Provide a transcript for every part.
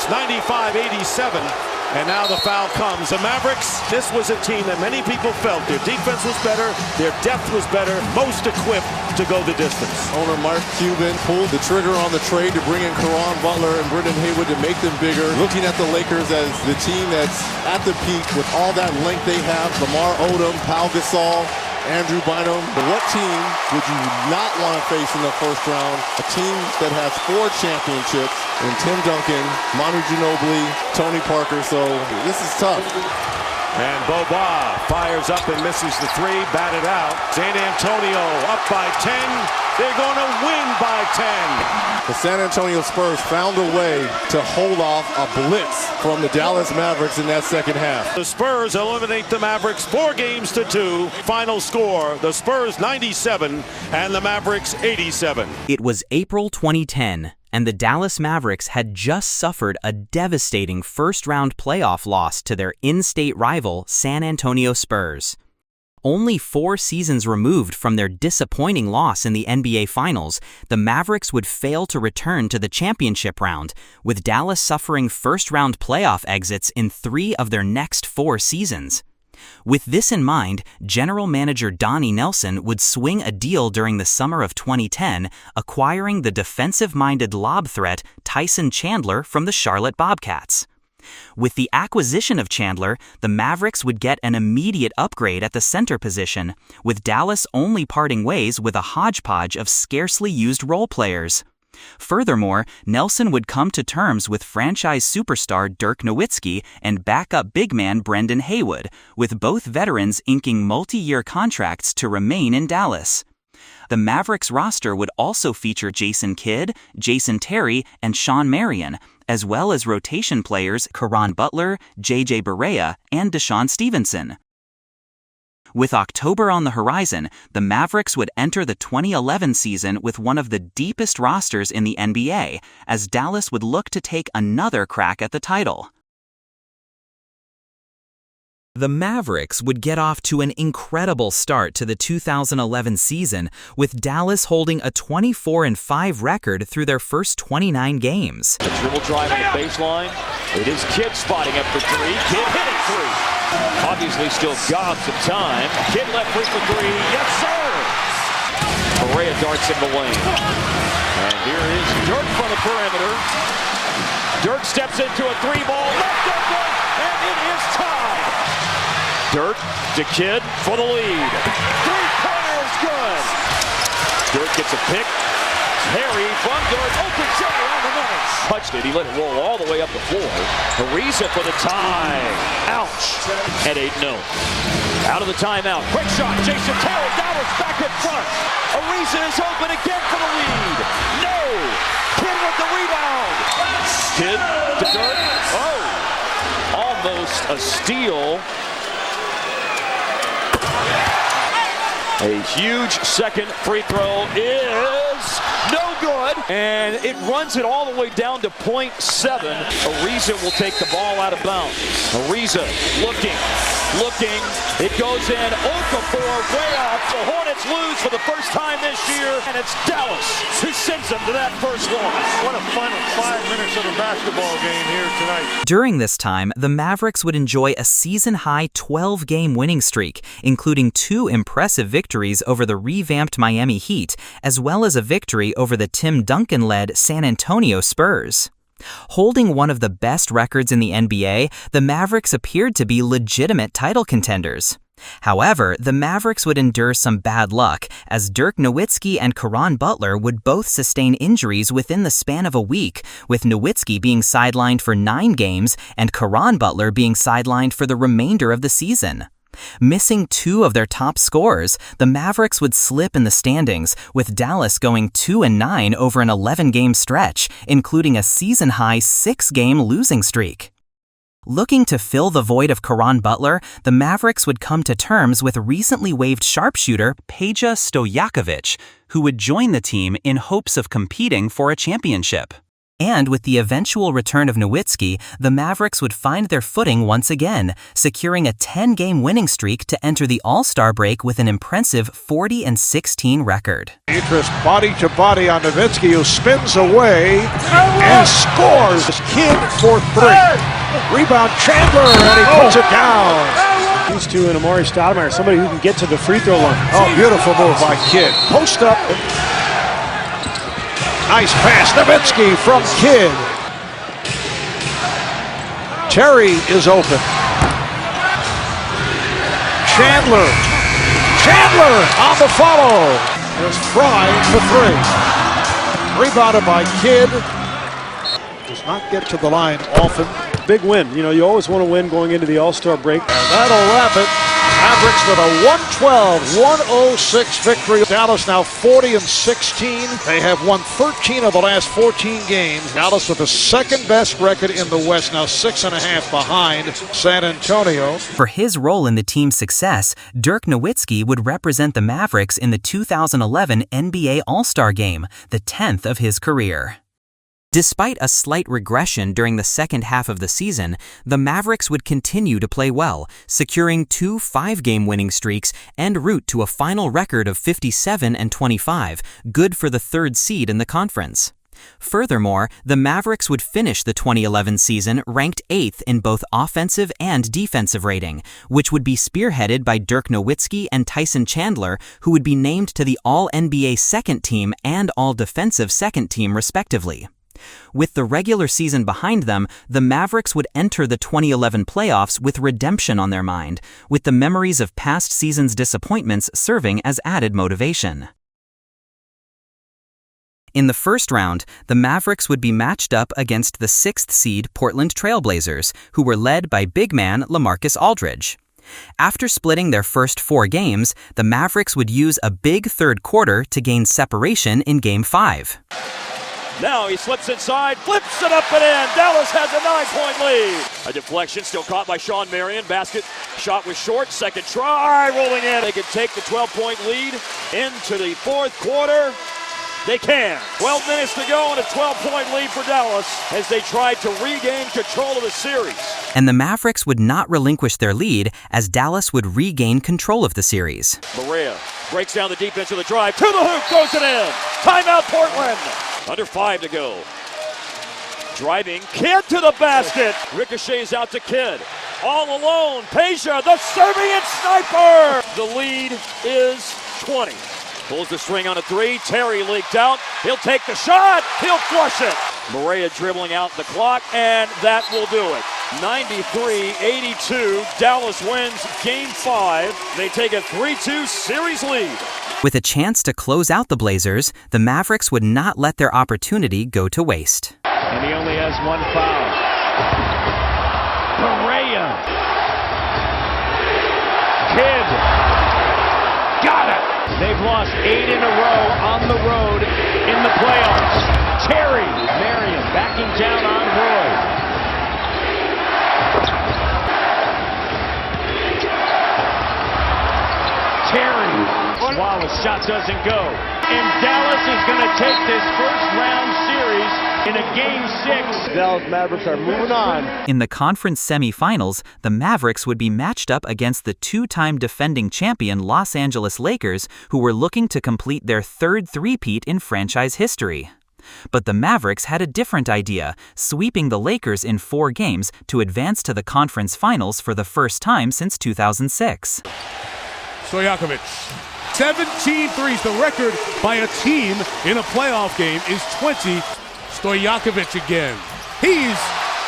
It's 95-87. And now the foul comes. The Mavericks, this was a team that many people felt their defense was better, their depth was better, most equipped to go the distance. Owner Mark Cuban pulled the trigger on the trade to bring in Caron Butler and Brendan Haywood to make them bigger. Looking at the Lakers as the team that's at the peak with all that length they have, Lamar Odom, Pau Gasol, Andrew Bynum. But what team would you not want to face in the first round? A team that has 4 championships in Tim Duncan, Manu Ginobili, Tony Parker. So this is tough. And Boba fires up and misses the 3, batted out. San Antonio up by 10. They're going to win by 10. The San Antonio Spurs found a way to hold off a blitz from the Dallas Mavericks in that second half. The Spurs eliminate the Mavericks 4-2. Final score, the Spurs 97 and the Mavericks 87. It was April 2010. And the Dallas Mavericks had just suffered a devastating first-round playoff loss to their in-state rival San Antonio Spurs. Only 4 seasons removed from their disappointing loss in the NBA Finals, the Mavericks would fail to return to the championship round, with Dallas suffering first-round playoff exits in 3 of their next 4 seasons. With this in mind, general manager Donnie Nelson would swing a deal during the summer of 2010, acquiring the defensive-minded lob threat Tyson Chandler from the Charlotte Bobcats. With the acquisition of Chandler, the Mavericks would get an immediate upgrade at the center position, with Dallas only parting ways with a hodgepodge of scarcely used role players. Furthermore, Nelson would come to terms with franchise superstar Dirk Nowitzki and backup big man Brendan Haywood, with both veterans inking multi-year contracts to remain in Dallas. The Mavericks roster would also feature Jason Kidd, Jason Terry, and Sean Marion, as well as rotation players Caron Butler, J.J. Barea, and Deshaun Stevenson. With October on the horizon, the Mavericks would enter the 2011 season with one of the deepest rosters in the NBA, as Dallas would look to take another crack at the title. The Mavericks would get off to an incredible start to the 2011 season, with Dallas holding a 24-5 record through their first 29 games. A dribble drive on the baseline. It is Kidd spotting up for 3. Kidd hitting 3. Obviously still got some time. Kidd left free for 3. Yes, sir! Barea darts in the lane. And here is Dirk from the perimeter. Dirk steps into a 3-ball. Left open, and it is tied. Dirk to Kidd for the lead. 3-pointer is good. Dirk gets a pick. Harry from Dirk. Open shot on the money. Touched it. He let it roll all the way up the floor. Ariza for the tie. Ouch. At 8-0. Out of the timeout. Quick shot. Jason Terry. Dallas back in front. Ariza is open again for the lead. No. Kidd with the rebound. Kidd to Dirk. Oh. Almost a steal. A huge second free throw is no good, and it runs it all the way down to .7. Ariza will take the ball out of bounds. Ariza looking. It goes in. Okafor way off. The Hornets lose for the first time this year, and it's Dallas who sends them to that first loss. What a final 5 minutes of a basketball game here tonight. During this time, the Mavericks would enjoy a season-high 12-game winning streak, including 2 impressive victories over the revamped Miami Heat, as well as a victory over the Tim Duncan-led San Antonio Spurs. Holding one of the best records in the NBA, the Mavericks appeared to be legitimate title contenders. However, the Mavericks would endure some bad luck, as Dirk Nowitzki and Caron Butler would both sustain injuries within the span of a week, with Nowitzki being sidelined for 9 games and Caron Butler being sidelined for the remainder of the season. Missing 2 of their top scorers, the Mavericks would slip in the standings, with Dallas going 2-9 over an 11-game stretch, including a season-high 6-game losing streak. Looking to fill the void of Caron Butler, the Mavericks would come to terms with recently waived sharpshooter Peja Stojakovic, who would join the team in hopes of competing for a championship. And with the eventual return of Nowitzki, the Mavericks would find their footing once again, securing a 10-game winning streak to enter the All-Star break with an impressive 40-16 record. Interest body to body on Nowitzki, who spins away and scores. Kidd for three. Rebound Chandler, and he puts it down. These two and Amari Stoudemire, somebody who can get to the free throw line. Oh, beautiful move by Kidd. Post up. Nice pass, Nowitzki from Kidd. Terry is open. Chandler on the follow. There's Fry for three. Rebounded by Kidd. Does not get to the line often. Big win. You know, you always want to win going into the All-Star break. And that'll wrap it. Mavericks with a 112-106 victory. Dallas now 40-16. They have won 13 of the last 14 games. Dallas with the second best record in the West, now 6.5 behind San Antonio. For his role in the team's success, Dirk Nowitzki would represent the Mavericks in the 2011 NBA All-Star Game, the 10th of his career. Despite a slight regression during the second half of the season, the Mavericks would continue to play well, securing 2 5-game winning streaks en route to a final record of 57-25, good for the third seed in the conference. Furthermore, the Mavericks would finish the 2011 season ranked 8th in both offensive and defensive rating, which would be spearheaded by Dirk Nowitzki and Tyson Chandler, who would be named to the All-NBA second team and All-Defensive second team respectively. With the regular season behind them, the Mavericks would enter the 2011 playoffs with redemption on their mind, with the memories of past season's disappointments serving as added motivation. In the first round, the Mavericks would be matched up against the 6th seed Portland Trail Blazers, who were led by big man LaMarcus Aldridge. After splitting their first 4 games, the Mavericks would use a big third quarter to gain separation in Game 5. Now he slips inside, flips it up and in. Dallas has a 9-point lead. A deflection still caught by Sean Marion. Basket shot was short. Second try, rolling in. They can take the 12-point lead into the fourth quarter. They can. 12 minutes to go and a 12-point lead for Dallas as they try to regain control of the series. And the Mavericks would not relinquish their lead as Dallas would regain control of the series. Barea breaks down the defense with a drive. To the hoop, throws it in. Timeout Portland. Under 5 to go. Driving, Kidd to the basket. Ricochets out to Kidd. All alone, Peja, the Serbian sniper. The lead is 20. Pulls the string on a 3. Terry leaked out. He'll take the shot. He'll flush it. Barea dribbling out the clock, and that will do it. 93-82. Dallas wins Game 5. They take a 3-2 series lead. With a chance to close out the Blazers, the Mavericks would not let their opportunity go to waste. And he only has one foul. Barea. Kidd. Got it. They've lost 8 in a row on the road in the playoffs. Terry. Marion backing down on Roy. Terry. Wallace shot doesn't go. And Dallas is going to take this first round series in a Game 6. Dallas Mavericks are moving on. In the conference semifinals, the Mavericks would be matched up against the 2-time defending champion Los Angeles Lakers, who were looking to complete their third three-peat in franchise history. But the Mavericks had a different idea, sweeping the Lakers in 4 games to advance to the conference finals for the first time since 2006. Stojakovic. 17 threes. The record by a team in a playoff game is 20. Stojakovic again. He's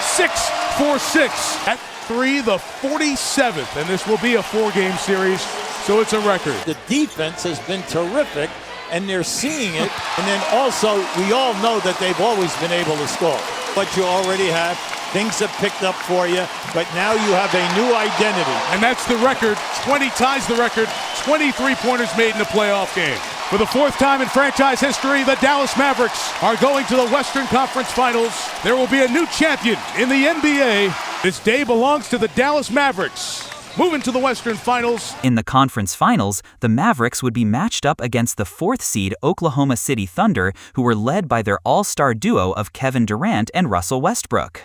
6 for 6 at 3, the 47th, and this will be a 4-game series, so it's a record. The defense has been terrific, and they're seeing it. And then also, we all know that they've always been able to score. But you already have. Things have picked up for you, but now you have a new identity. And that's the record. 20 ties the record. 23 pointers made in a playoff game. For the 4th time in franchise history, the Dallas Mavericks are going to the Western Conference Finals. There will be a new champion in the NBA. This day belongs to the Dallas Mavericks. moving to the Western Finals. In the conference finals, the Mavericks would be matched up against the 4th seed Oklahoma City Thunder, who were led by their all-star duo of Kevin Durant and Russell Westbrook.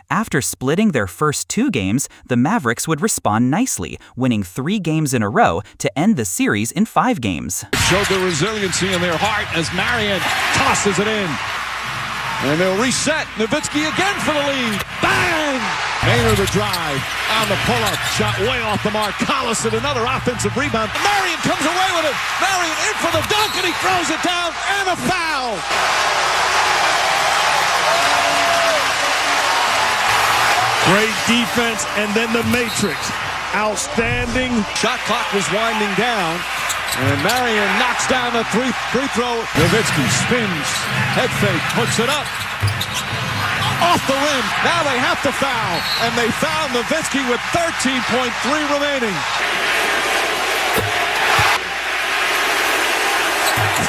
After splitting their first 2 games, the Mavericks would respond nicely, winning 3 games in a row to end the series in 5 games. Showed the resiliency in their heart as Marion tosses it in. And they'll reset. Nowitzki again for the lead. Bang! Maynard the drive on the pull-up. Shot way off the mark. Collison, another offensive rebound. Marion comes away with it. Marion in for the dunk, and he throws it down. And a foul! Great defense, and then the matrix. Outstanding. Shot clock was winding down, and Marion knocks down the free throw. Nowitzki spins, head fake, puts it up. Off the rim. Now they have to foul, and they foul Nowitzki with 13.3 remaining.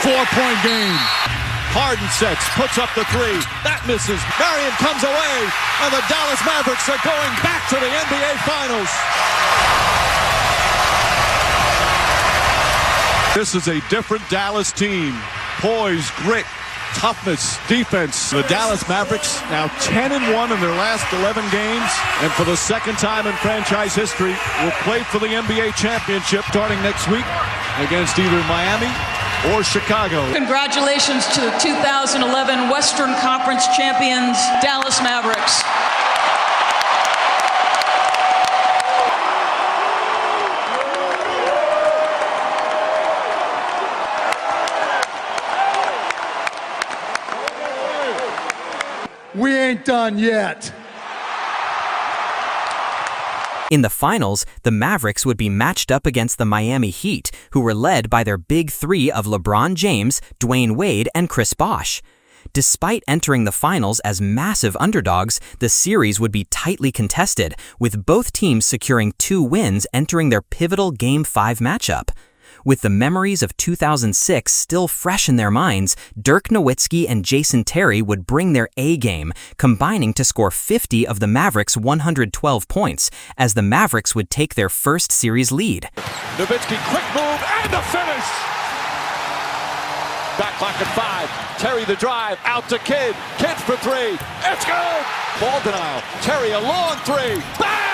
4-point game. Harden sets, puts up the 3. That misses. Marion comes away, and the Dallas Mavericks are going back to the NBA Finals. This is a different Dallas team. Poise, grit, toughness, defense. The Dallas Mavericks now 10-1 in their last 11 games, and for the second time in franchise history, will play for the NBA championship starting next week against either Miami or Chicago. Congratulations to the 2011 Western Conference champions, Dallas Mavericks. We ain't done yet. In the finals, the Mavericks would be matched up against the Miami Heat, who were led by their big 3 of LeBron James, Dwayne Wade, and Chris Bosh. Despite entering the finals as massive underdogs, the series would be tightly contested, with both teams securing 2 wins entering their pivotal Game 5 matchup. With the memories of 2006 still fresh in their minds, Dirk Nowitzki and Jason Terry would bring their A-game, combining to score 50 of the Mavericks' 112 points, as the Mavericks would take their first series lead. Nowitzki, quick move, and the finish! Back clock at 5. Terry the drive, out to Kidd. Kidd for 3. It's good! Ball denial. Terry a long 3. Bang!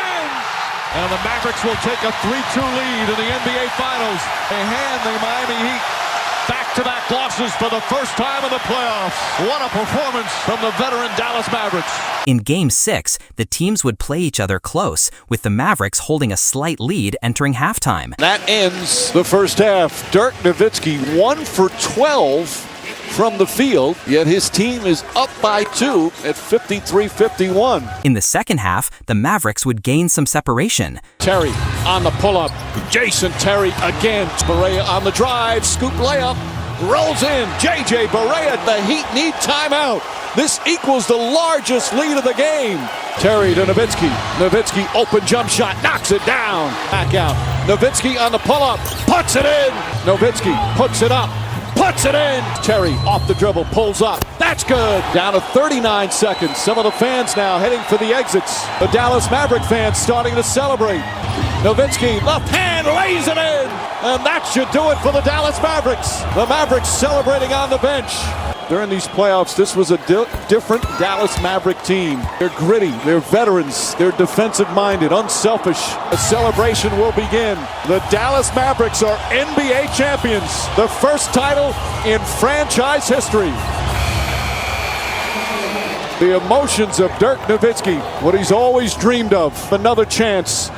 And the Mavericks will take a 3-2 lead in the NBA Finals. They hand the Miami Heat back-to-back losses for the first time in the playoffs. What a performance from the veteran Dallas Mavericks. In Game 6, the teams would play each other close, with the Mavericks holding a slight lead entering halftime. That ends the first half. Dirk Nowitzki 1 for 12 from the field, yet his team is up by 2 at 53-51. In the second half, the Mavericks would gain some separation. Terry on the pull-up. Jason Terry again. Barea on the drive. Scoop layup. Rolls in. J.J. Barea. The Heat need timeout. This equals the largest lead of the game. Terry to Nowitzki. Nowitzki open jump shot. Knocks it down. Back out. Nowitzki on the pull-up. Puts it in. Nowitzki puts it up. Puts it in. Terry off the dribble, pulls up. That's good. Down to 39 seconds. Some of the fans now heading for the exits. The Dallas Maverick fans starting to celebrate. Nowitzki, left hand, lays it in. And that should do it for the Dallas Mavericks. The Mavericks celebrating on the bench. During these playoffs, this was a different Dallas Maverick team. They're gritty, they're veterans, they're defensive-minded, unselfish. The celebration will begin. The Dallas Mavericks are NBA champions, the first title in franchise history. The emotions of Dirk Nowitzki, what he's always dreamed of, another chance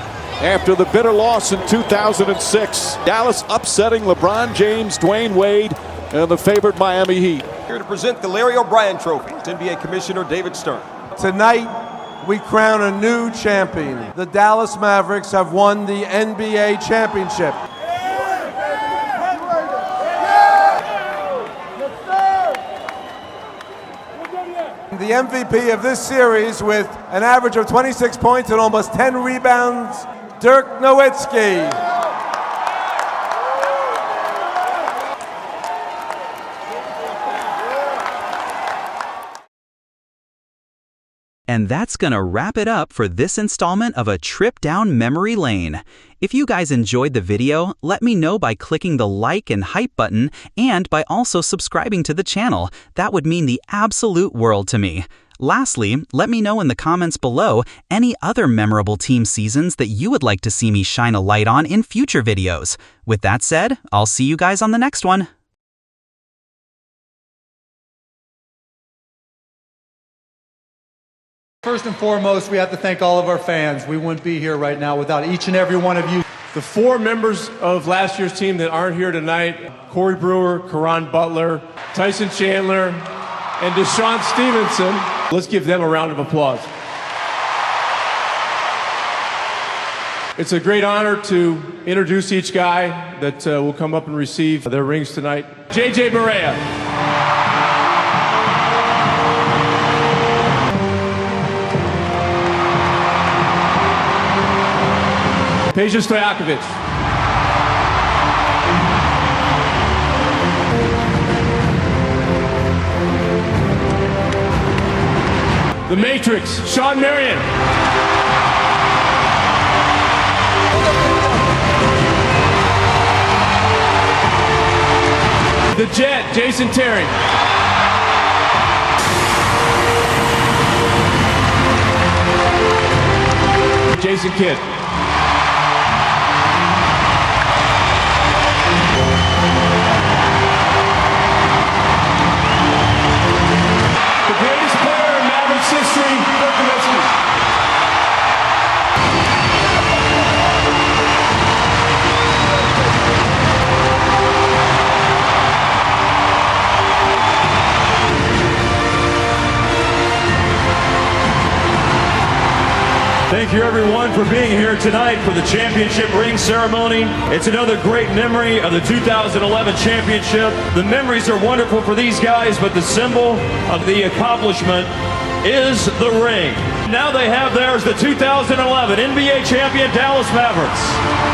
after the bitter loss in 2006. Dallas upsetting LeBron James, Dwayne Wade, and the favored Miami Heat. Here to present the Larry O'Brien Trophy, it's NBA Commissioner David Stern. Tonight, we crown a new champion. The Dallas Mavericks have won the NBA championship. The MVP of this series with an average of 26 points and almost 10 rebounds, Dirk Nowitzki. And that's gonna wrap it up for this installment of a trip down memory lane. If you guys enjoyed the video, let me know by clicking the like and hype button and by also subscribing to the channel. That would mean the absolute world to me. Lastly, let me know in the comments below any other memorable team seasons that you would like to see me shine a light on in future videos. With that said, I'll see you guys on the next one. First and foremost, we have to thank all of our fans. We wouldn't be here right now without each and every one of you. The 4 members of last year's team that aren't here tonight, Corey Brewer, Caron Butler, Tyson Chandler, and Deshaun Stevenson. Let's give them a round of applause. It's a great honor to introduce each guy that will come up and receive their rings tonight. JJ Barea. Peja Stojakovic. The Matrix, Sean Marion. The Jet, Jason Terry. Jason Kidd. History, Dirk Nowitzki. Thank you everyone for being here tonight for the championship ring ceremony. It's another great memory of the 2011 championship. The memories are wonderful for these guys, but the symbol of the accomplishment is the ring. Now they have theirs, the 2011 NBA champion Dallas Mavericks.